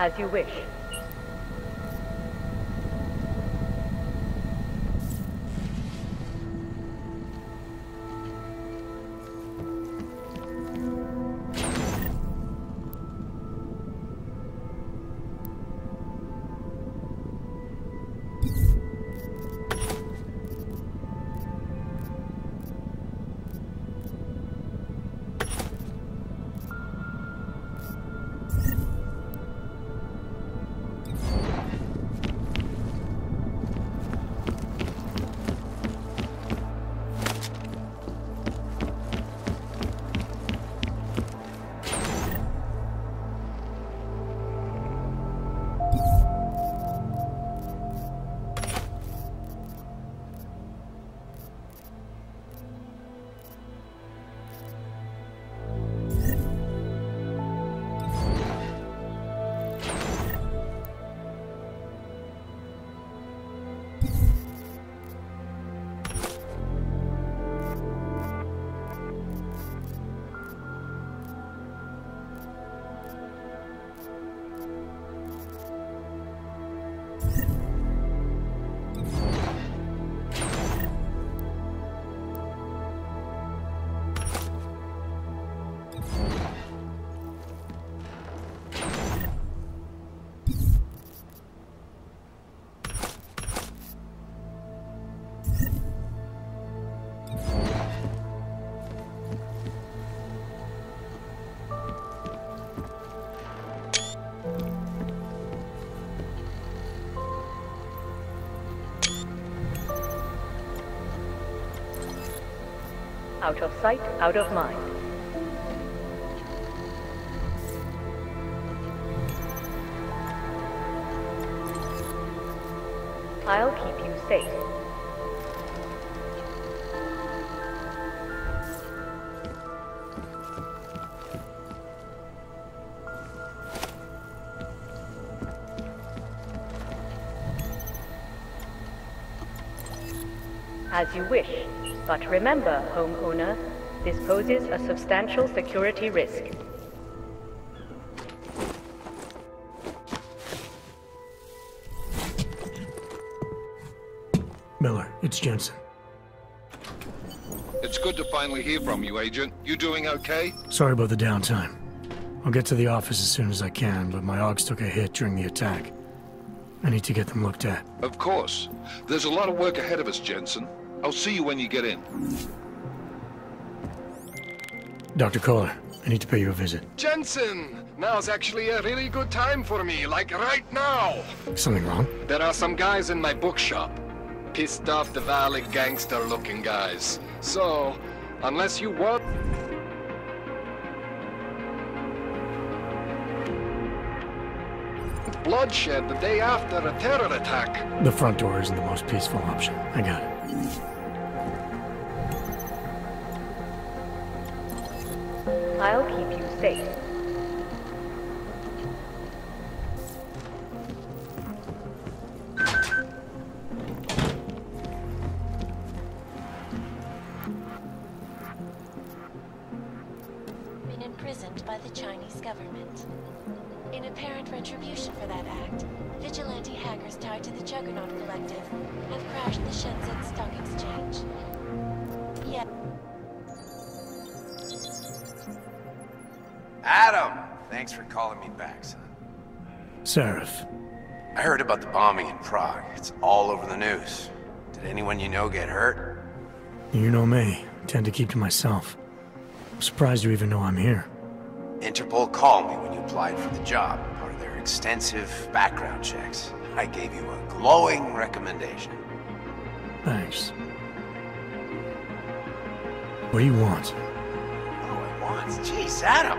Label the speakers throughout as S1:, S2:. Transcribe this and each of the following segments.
S1: As you wish. Out of sight, out of mind. I'll keep you safe. As you wish. But remember, homeowner, this poses a substantial security risk.
S2: Miller, it's Jensen.
S3: It's good to finally hear from you, Agent. You doing okay?
S2: Sorry about the downtime. I'll get to the office as soon as I can, but my Augs took a hit during the attack. I need to get them looked at.
S3: Of course. There's a lot of work ahead of us, Jensen. I'll see you when you get in.
S2: Dr. Kohler, I need to pay you a visit.
S4: Jensen! Now's actually a really good time for me, like right now!
S2: Something wrong?
S4: There are some guys in my bookshop. Pissed off the Valley gangster-looking guys. So, unless you want... bloodshed the day after a terror attack.
S2: The front door isn't the most peaceful option. I got it.
S1: I'll keep you safe.
S5: Been imprisoned by the Chinese government. In apparent retribution for that act, vigilante hackers tied to the Juggernaut Collective have crashed the Shenzhen Stock Exchange. Yeah.
S6: Adam! Thanks for calling me back, son.
S2: Seraph.
S6: I heard about the bombing in Prague. It's all over the news. Did anyone you know get hurt?
S2: You know me. I tend to keep to myself. I'm surprised you even know I'm here.
S6: Interpol called me when you applied for the job, part of their extensive background checks. I gave you a glowing recommendation.
S2: Thanks. What do you want?
S6: What do I want? Jeez, Adam!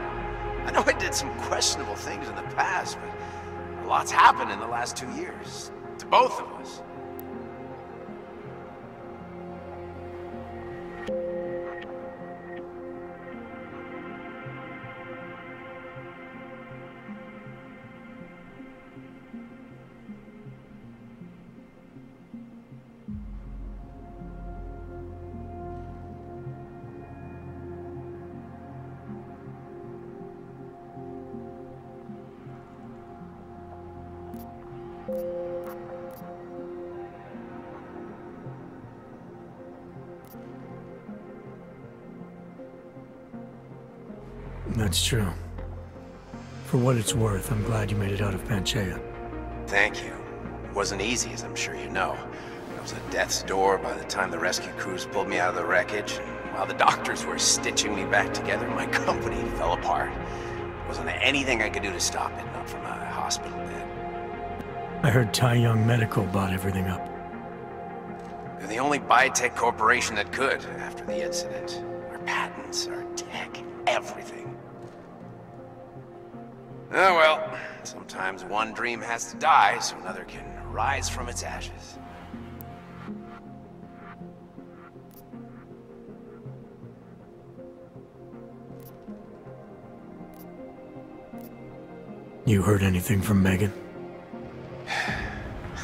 S6: I know I did some questionable things in the past, but a lot's happened in the last 2 years. To both of us.
S2: That's true. For what it's worth, I'm glad you made it out of Panchea.
S6: Thank you. It wasn't easy, as I'm sure you know. I was at death's door by the time the rescue crews pulled me out of the wreckage. And while the doctors were stitching me back together, my company fell apart. There wasn't anything I could do to stop it, not from a hospital bed.
S2: I heard Tai Young Medical bought everything up.
S6: They're the only biotech corporation that could after the incident. Our patents, our tech, everything. Oh well, sometimes one dream has to die so another can rise from its ashes.
S2: You heard anything from Megan?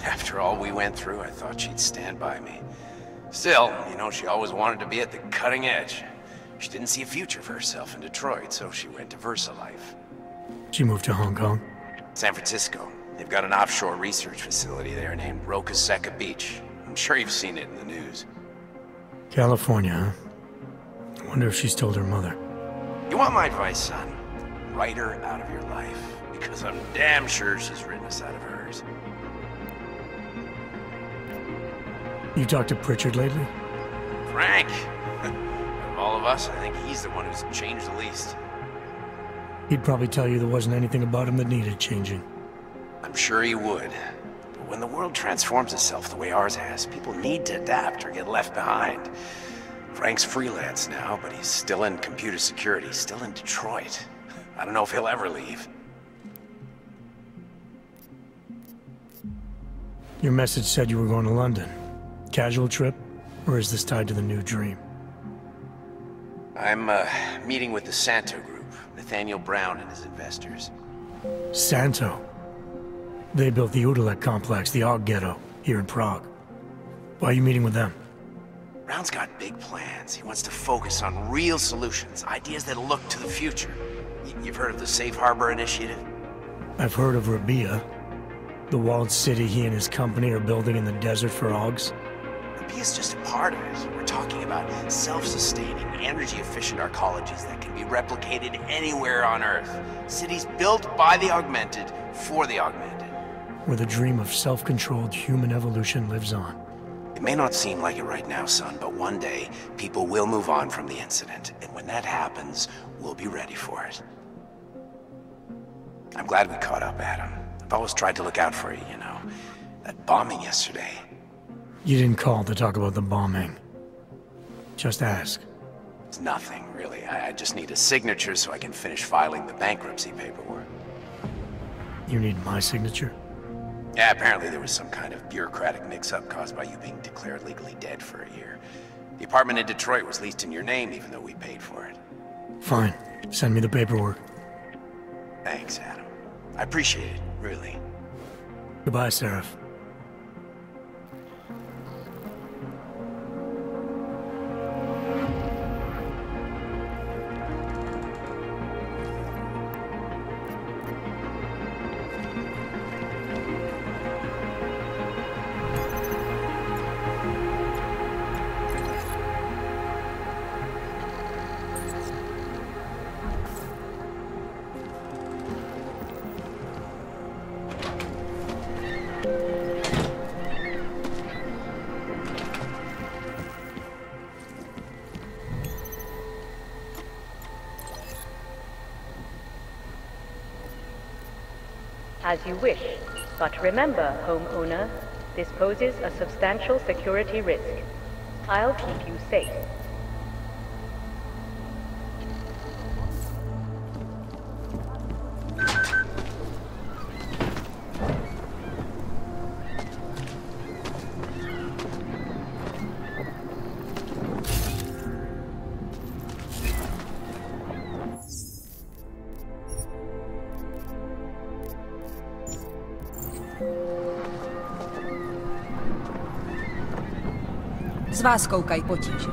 S6: After all we went through, I thought she'd stand by me. Still, you know, she always wanted to be at the cutting edge. She didn't see a future for herself in Detroit, so she went to VersaLife.
S2: She moved to Hong Kong?
S6: San Francisco. They've got an offshore research facility there named Rokaseca Beach. I'm sure you've seen it in the news.
S2: California, huh? I wonder if she's told her mother.
S6: You want my advice, son? Write her out of your life. Because I'm damn sure she's written us out of hers.
S2: You talked to Pritchard lately?
S6: Frank! Of all of us, I think he's the one who's changed the least.
S2: He'd probably tell you there wasn't anything about him that needed changing.
S6: I'm sure he would. But when the world transforms itself the way ours has, people need to adapt or get left behind. Frank's freelance now, but he's still in computer security, still in Detroit. I don't know if he'll ever leave.
S2: Your message said you were going to London. Casual trip? Or is this tied to the new dream?
S6: I'm, meeting with the Santo Group, Nathaniel Brown and his investors.
S2: Santo? They built the Udalek complex, the Og Ghetto, here in Prague. Why are you meeting with them?
S6: Brown's got big plans. He wants to focus on real solutions, ideas that look to the future. You've heard of the Safe Harbor Initiative?
S2: I've heard of Rabia. The walled city he and his company are building in the desert for Augs.
S6: Rabia's just a part of it. We're talking about self-sustaining, energy-efficient arcologies that can be replicated anywhere on Earth. Cities built by the augmented, for the augmented.
S2: Where the dream of self-controlled human evolution lives on.
S6: It may not seem like it right now, son, but one day, people will move on from the incident. And when that happens, we'll be ready for it. I'm glad we caught up, Adam. I've always tried to look out for you, you know. That bombing yesterday.
S2: You didn't call to talk about the bombing. Just ask.
S6: It's nothing, really. I just need a signature so I can finish filing the bankruptcy paperwork.
S2: You need my signature?
S6: Yeah, apparently there was some kind of bureaucratic mix-up caused by you being declared legally dead for a year. The apartment in Detroit was leased in your name, even though we paid for it.
S2: Fine. Send me the paperwork.
S6: Thanks, Adam. I appreciate it, really.
S2: Goodbye, Seraph.
S1: As you wish, but remember, homeowner, this poses a substantial security risk. I'll keep you safe.
S7: Z vás koukají potíže.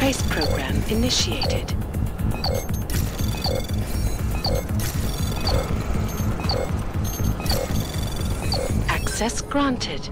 S8: Trace program initiated. Access granted.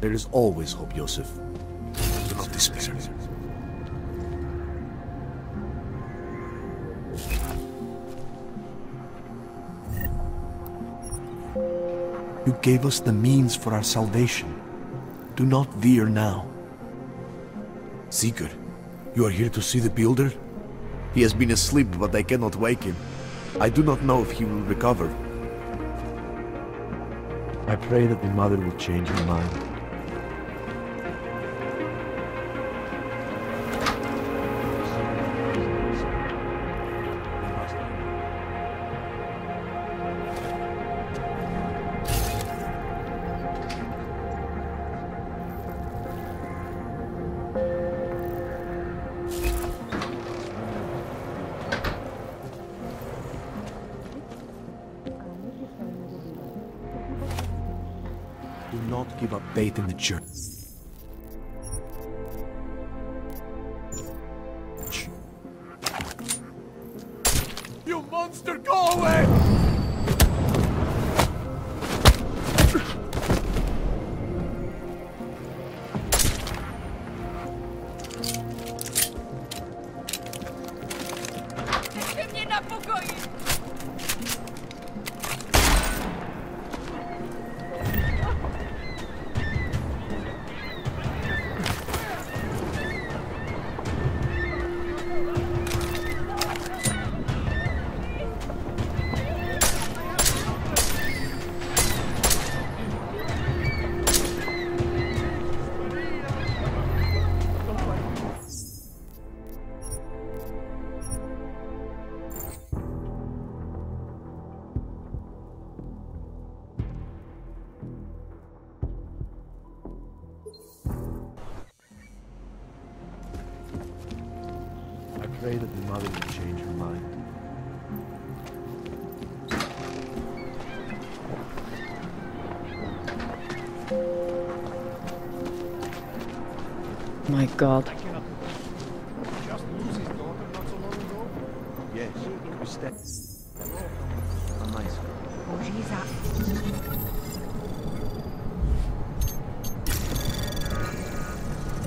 S9: There is always hope, Joseph. Do not despair. You gave us the means for our salvation. Do not veer now. Seeker, you are here to see the builder? He has been asleep, but I cannot wake him. I do not know if he will recover. I pray that the mother will change her mind. Do not give up faith in the church. You monster, go away! afraid that the mother will change her mind.
S10: My God.
S9: Just lose his daughter not so long ago? Yes, Christelle. A nice girl.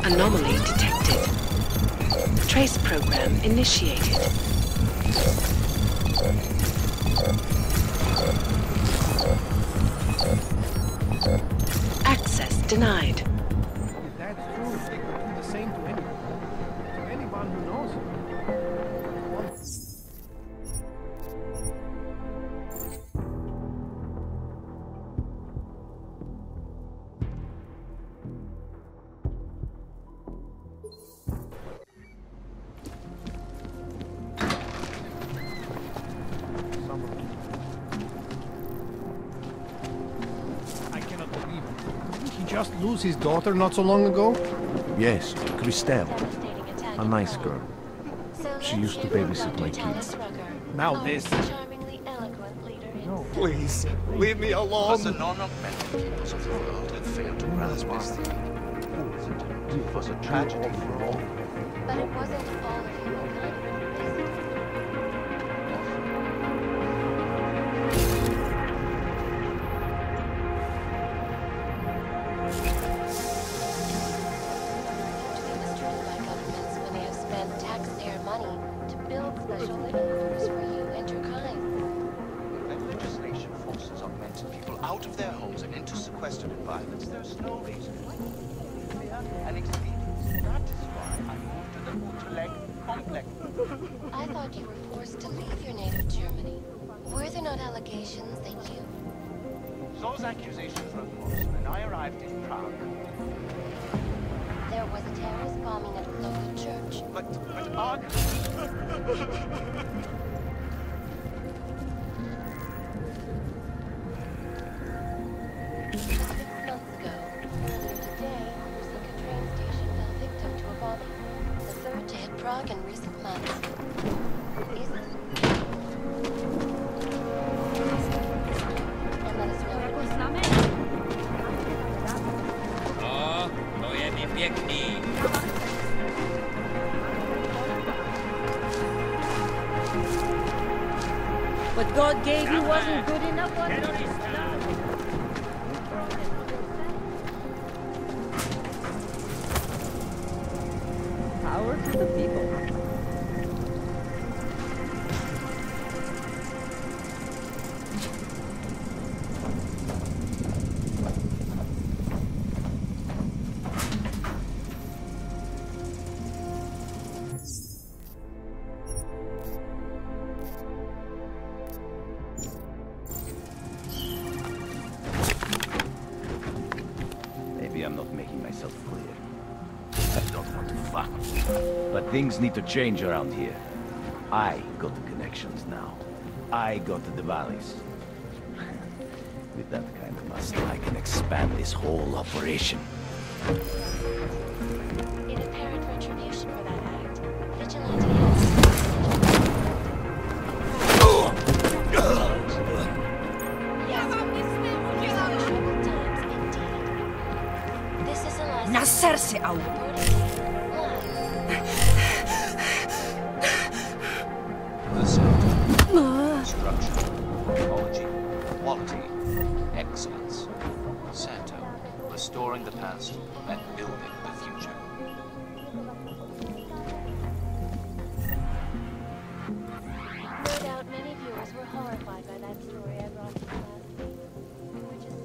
S8: Anomaly detected. Trace program initiated. Access denied.
S9: If that's true, they could do the same to anyone. To anyone who knows her. I cannot believe it. Didn't he just lose his daughter not so long ago? Yes, Christelle. A nice girl. She used to babysit my kids. Now this.
S4: No, please, leave me alone.
S6: Was the normal mental peoples of the world have failed to grasp this thing.
S9: It was a tragedy for all.
S5: But it wasn't all of humankind. Taxpayer money to build special living quarters for you and your kind.
S6: When legislation forces augmented people out of their homes and into sequestered environments, there's no reason why. Fear and expedience. That is why I moved to the Unterleg complex.
S5: I thought you were forced to leave your native Germany. Were there not allegations that you...
S6: Those accusations were false when I arrived in Prague.
S5: There was a terrorist bombing at a local church.
S6: But Prague...
S5: 6 months ago, earlier today, Helsinki train station fell victim to a bombing. The third to hit Prague in recent months. Is this... And let us know what was
S7: What God gave you wasn't good enough, was it? Power to the people.
S11: I'm not making myself clear. I don't want to fuck, but things need to change around here. I got the connections now. I got the valleys. With that kind of muscle, I can expand this whole operation.
S5: In apparent retribution for that act, Vigilante
S7: Nacerse aún.
S6: Structure, ecology, quality, excellence. Santo, restoring the past and building the future.
S5: No doubt many viewers were horrified by that story I brought to you last week. We were just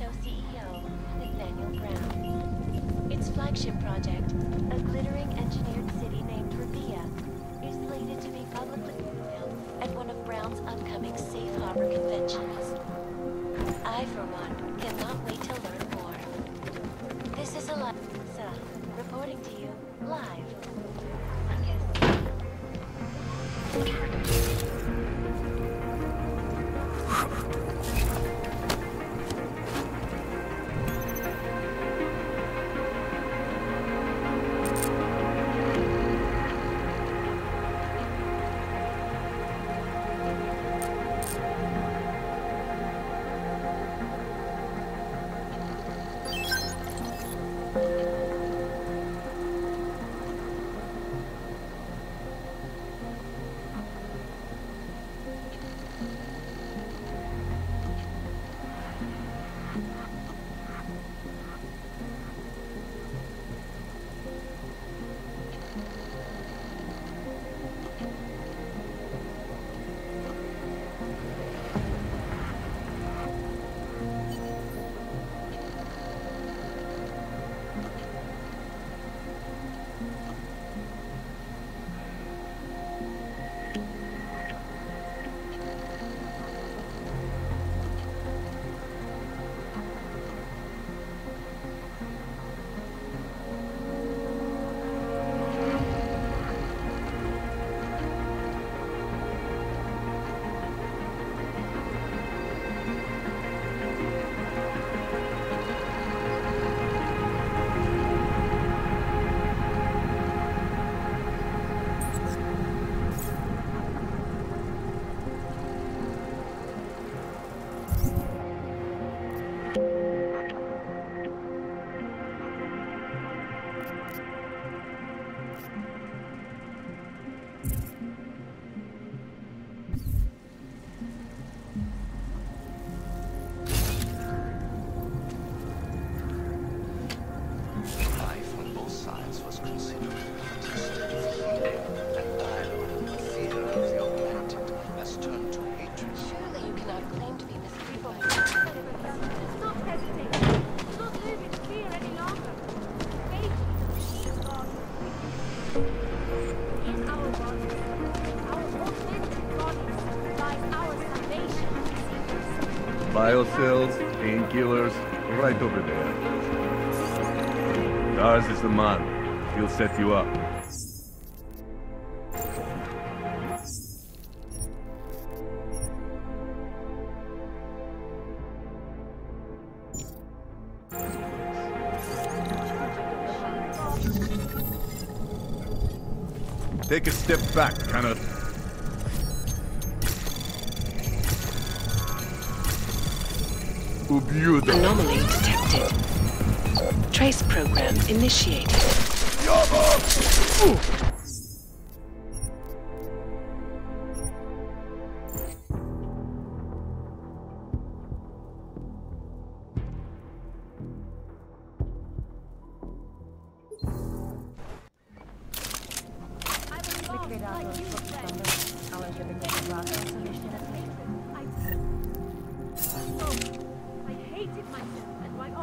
S5: Presto CEO, Nathaniel Brown. Its flagship project, a glittering engineered city named Revia, is slated to be publicly revealed at one of Brown's upcoming Safe Harbor conventions. I, for one, cannot wait to learn more. This is Alexa, reporting to you live. I guess.
S10: Biocells, painkillers, right over there. Ours is the man. He'll set you up. Take a step back, Connor.
S8: Anomaly detected. Trace program initiated.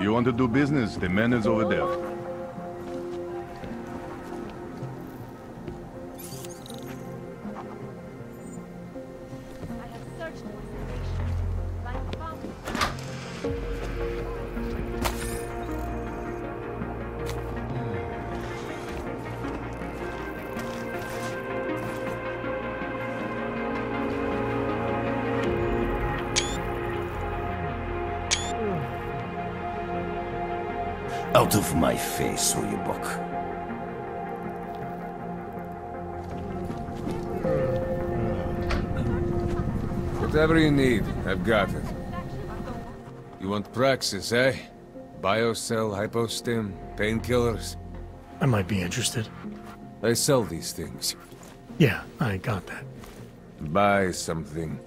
S10: You want to do business? The man is over there.
S11: Out of my face, will you, Buck?
S12: Whatever you need, I've got it. You want Praxis, eh? Biocell, hypostim, painkillers?
S2: I might be interested.
S12: I sell these things.
S2: Yeah, I got that.
S12: Buy something.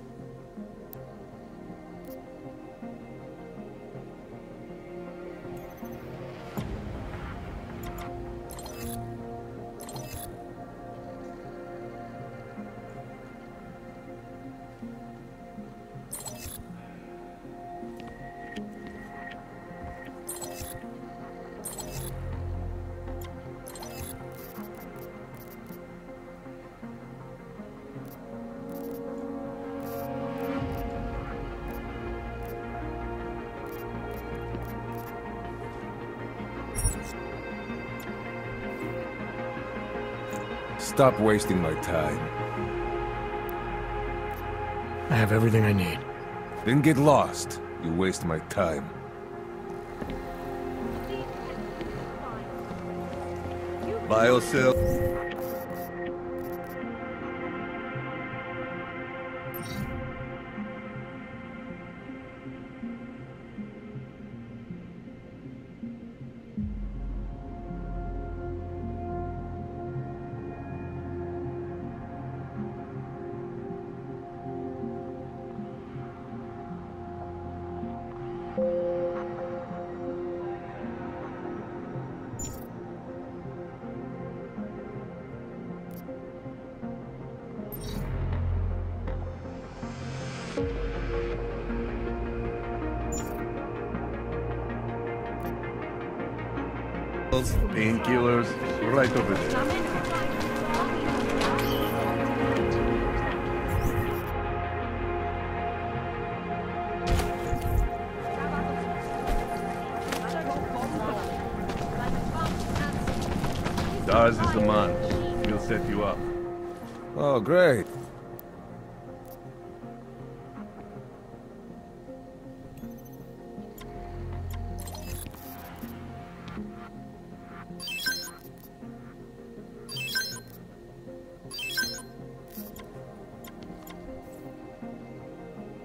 S12: Stop wasting my time.
S2: I have everything I need.
S12: Then get lost. You waste my time.
S10: Biocell. Painkillers, right over there. Dars is the man. He'll set you up.
S12: Oh, great.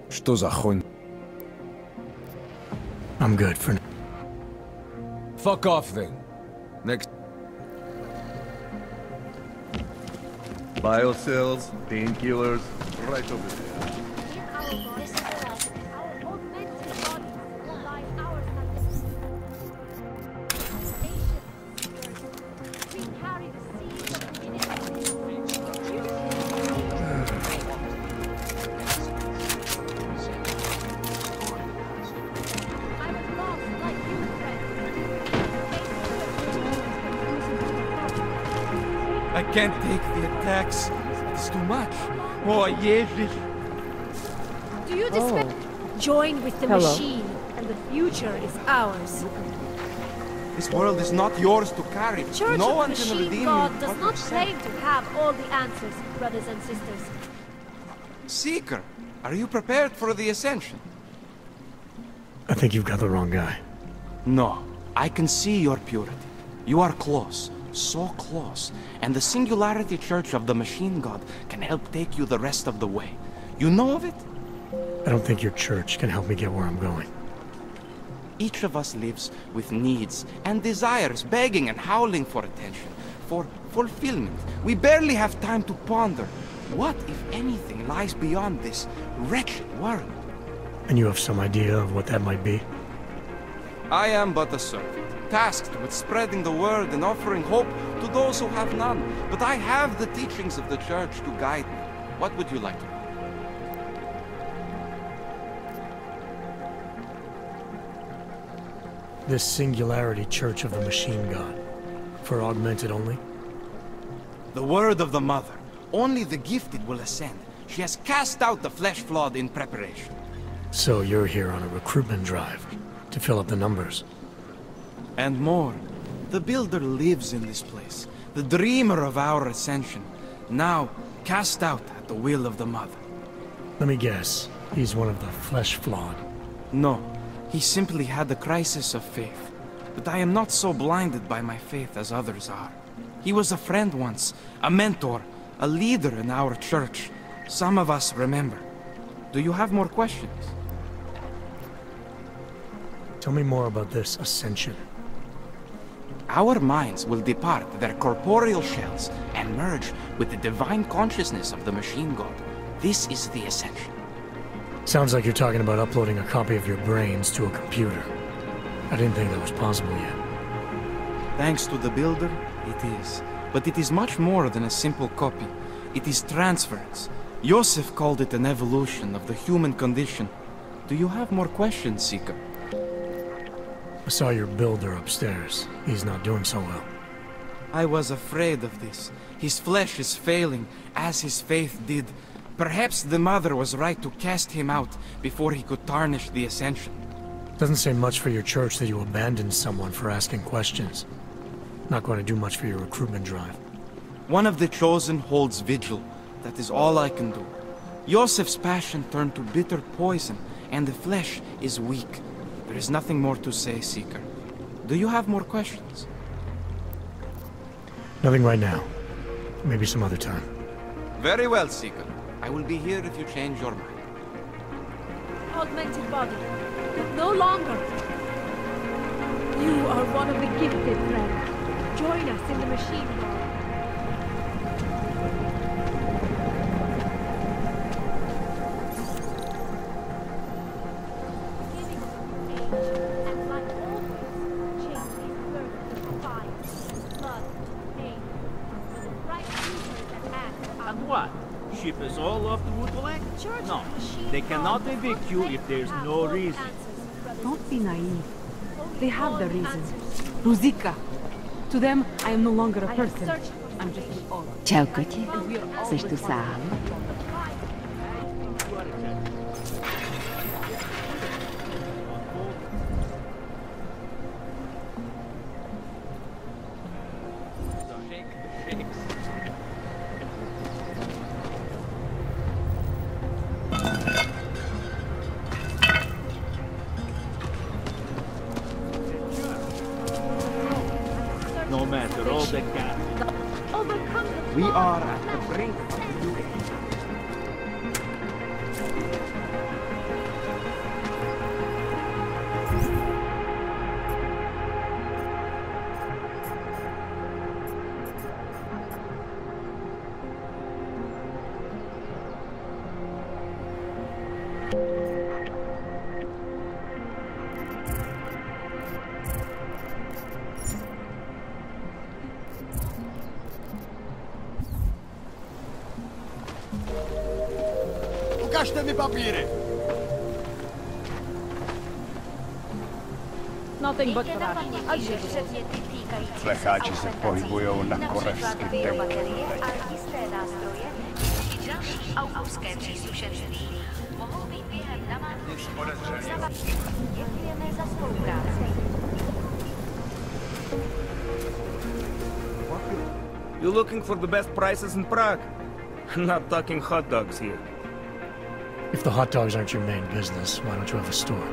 S12: Что за хонь?
S2: I'm good for now.
S12: Fuck off then. Next.
S10: Biocells, painkillers, right over there.
S13: I can't take the attacks. It's too much. Oh, Jesus.
S14: Do you despair? Join with the machine, and the future is ours.
S13: This world is not yours to carry.
S14: The Church
S13: no
S14: of
S13: one
S14: the
S13: can
S14: Machine
S13: redeem
S14: God
S13: you.
S14: does not claim to have all the answers, brothers and sisters.
S13: Seeker, are you prepared for the Ascension?
S2: I think you've got the wrong guy.
S13: No, I can see your purity. You are close, so close, and the Singularity Church of the Machine God can help take you the rest of the way. You know of it?
S2: I don't think your church can help me get where I'm going.
S13: Each of us lives with needs and desires, begging and howling for attention, for fulfillment. We barely have time to ponder. What, if anything, lies beyond this wretched world?
S2: And you have some idea of what that might be?
S13: I am but a servant, tasked with spreading the word and offering hope to those who have none. But I have the teachings of the Church to guide me. What would you like to know?
S2: This Singularity Church of the Machine God. For augmented only?
S13: The word of the Mother. Only the gifted will ascend. She has cast out the flesh-flawed in preparation.
S2: So you're here on a recruitment drive, to fill up the numbers.
S13: And more. The Builder lives in this place. The dreamer of our ascension. Now, cast out at the will of the Mother.
S2: Let me guess. He's one of the flesh-flawed.
S13: No. He simply had a crisis of faith. But I am not so blinded by my faith as others are. He was a friend once, a mentor, a leader in our church. Some of us remember. Do you have more questions?
S2: Tell me more about this ascension.
S13: Our minds will depart their corporeal shells and merge with the divine consciousness of the Machine God. This is the ascension.
S2: Sounds like you're talking about uploading a copy of your brains to a computer. I didn't think that was possible yet.
S13: Thanks to the Builder, it is. But it is much more than a simple copy. It is transference. Joseph called it an evolution of the human condition. Do you have more questions, Seeker?
S2: I saw your Builder upstairs. He's not doing so well.
S13: I was afraid of this. His flesh is failing, as his faith did. Perhaps the Mother was right to cast him out before he could tarnish the Ascension.
S2: Doesn't say much for your church that you abandoned someone for asking questions. Not going to do much for your recruitment drive.
S13: One of the chosen holds vigil. That is all I can do. Yosef's passion turned to bitter poison, and the flesh is weak. There is nothing more to say, Seeker. Do you have more questions?
S2: Nothing right now. Maybe some other time.
S13: Very well, Seeker. I will be here if you change your mind.
S14: Augmented body. No longer. You are one of the gifted, friend. Join us in the machine world.
S15: And what? Ship us all off to Woodwalk? No, they cannot evict you if there's no reason.
S8: Don't be naive. They have the reason. Ruzika. To them, I am no longer a person. I'm just an orc.
S16: Ciao, Kocie. Chcesz tu sam?
S15: No matter all the gas.
S13: We are at the brink of a new age.
S9: Ukażcie mi papiery!
S7: Nothing but trash.
S17: Flecháči se pohybujou na korevském tempu.
S1: Autorské příslušenství mohou být během namátkových děkujeme za spolupráci.
S18: You looking for the best prices in Prague? Not talking hot dogs here.
S2: If the hot dogs aren't your main business, why don't you have a store?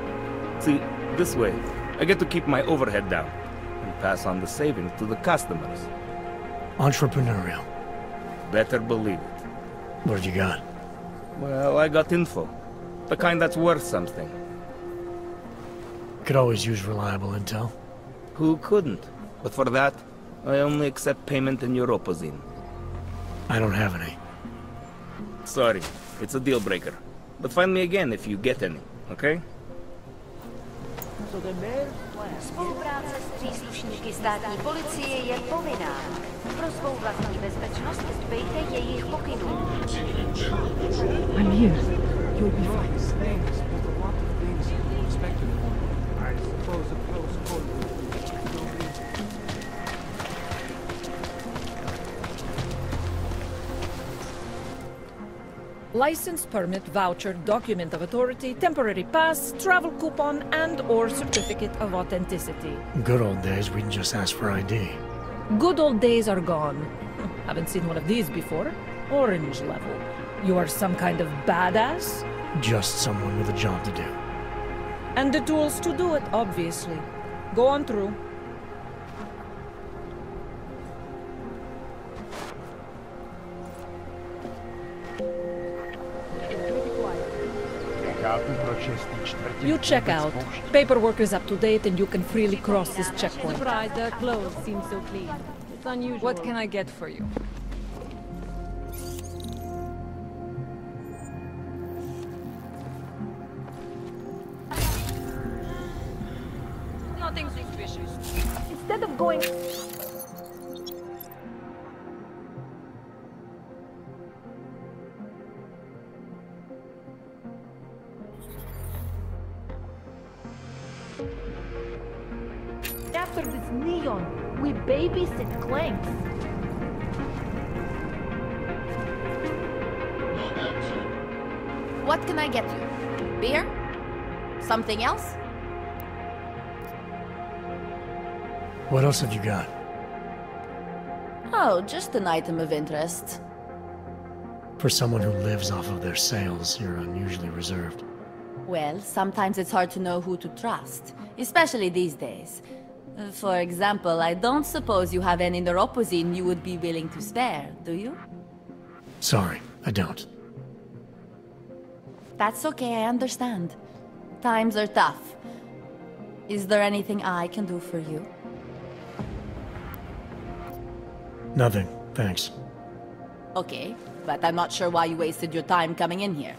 S18: See, this way, I get to keep my overhead down and pass on the savings to the customers.
S2: Entrepreneurial.
S18: Better believe it.
S2: What you got?
S18: Well, I got info. The kind that's worth something.
S2: Could always use reliable intel.
S18: Who couldn't? But for that, I only accept payment in Europozine.
S2: I don't have any.
S18: Sorry, it's a deal breaker. But find me again if you get any, okay?
S1: Spolupráce s příslušníky státní policie je povinná. Pro svou vlastní bezpečnost dbejte jejich pokynů.
S8: I'm here. You'll be fine.
S13: I suppose a close call.
S7: License, permit, voucher, document of authority, temporary pass, travel coupon, and/or certificate of authenticity.
S2: Good old days, we'd just ask for ID.
S7: Good old days are gone. Haven't seen one of these before. Orange level. You are some kind of badass?
S2: Just someone with a job to do.
S7: And the tools to do it, obviously. Go on through. You check out. Paperwork is up to date and you can freely cross this checkpoint.
S8: Surprised their clothes seem so clean. It's unusual.
S7: What can I get for you? Nothing suspicious.
S14: Instead of going... After this neon, we babysit Clanks.
S19: What can I get you? Beer? Something else?
S2: What else have you got?
S19: Oh, just an item of interest.
S2: For someone who lives off of their sales, you're unusually reserved.
S19: Well, sometimes it's hard to know who to trust, especially these days. For example, I don't suppose you have any neuropozyne you would be willing to spare, do you?
S2: Sorry, I don't.
S19: That's okay, I understand. Times are tough. Is there anything I can do for you?
S2: Nothing, thanks.
S19: Okay, but I'm not sure why you wasted your time coming in here.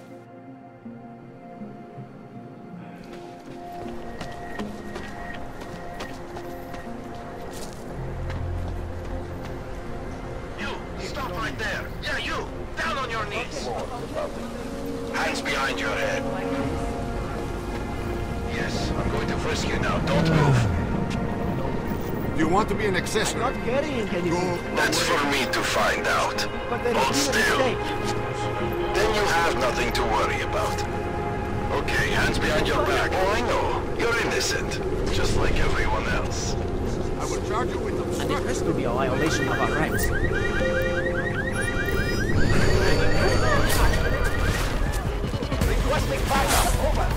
S6: Stop right there! Yeah, you! Down on your knees! Hands behind your head. Yes, I'm going to frisk you now. Don't move.
S20: You want to be an accessory?
S21: Not carrying anything.
S6: That's for me to find out. Hold still. Then you have nothing to worry about. Okay, hands behind your back. Oh, I know. You're innocent. Just like everyone else.
S20: I will charge you with
S21: And it has to be a violation of our rights. Requesting backup. Over.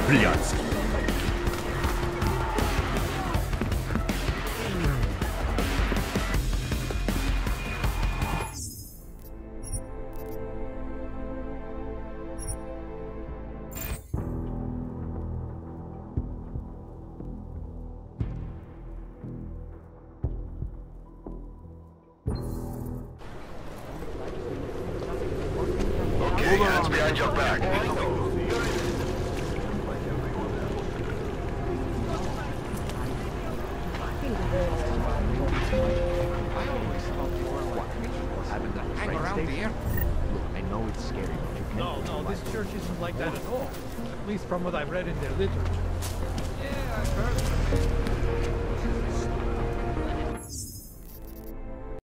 S20: Блядь.
S6: Okay, hands behind your back.
S21: Hang around here.
S22: I know it's scary, but you can't.
S23: No, this church isn't like that at all. At least from what I've read in their literature. Yeah, I've heard.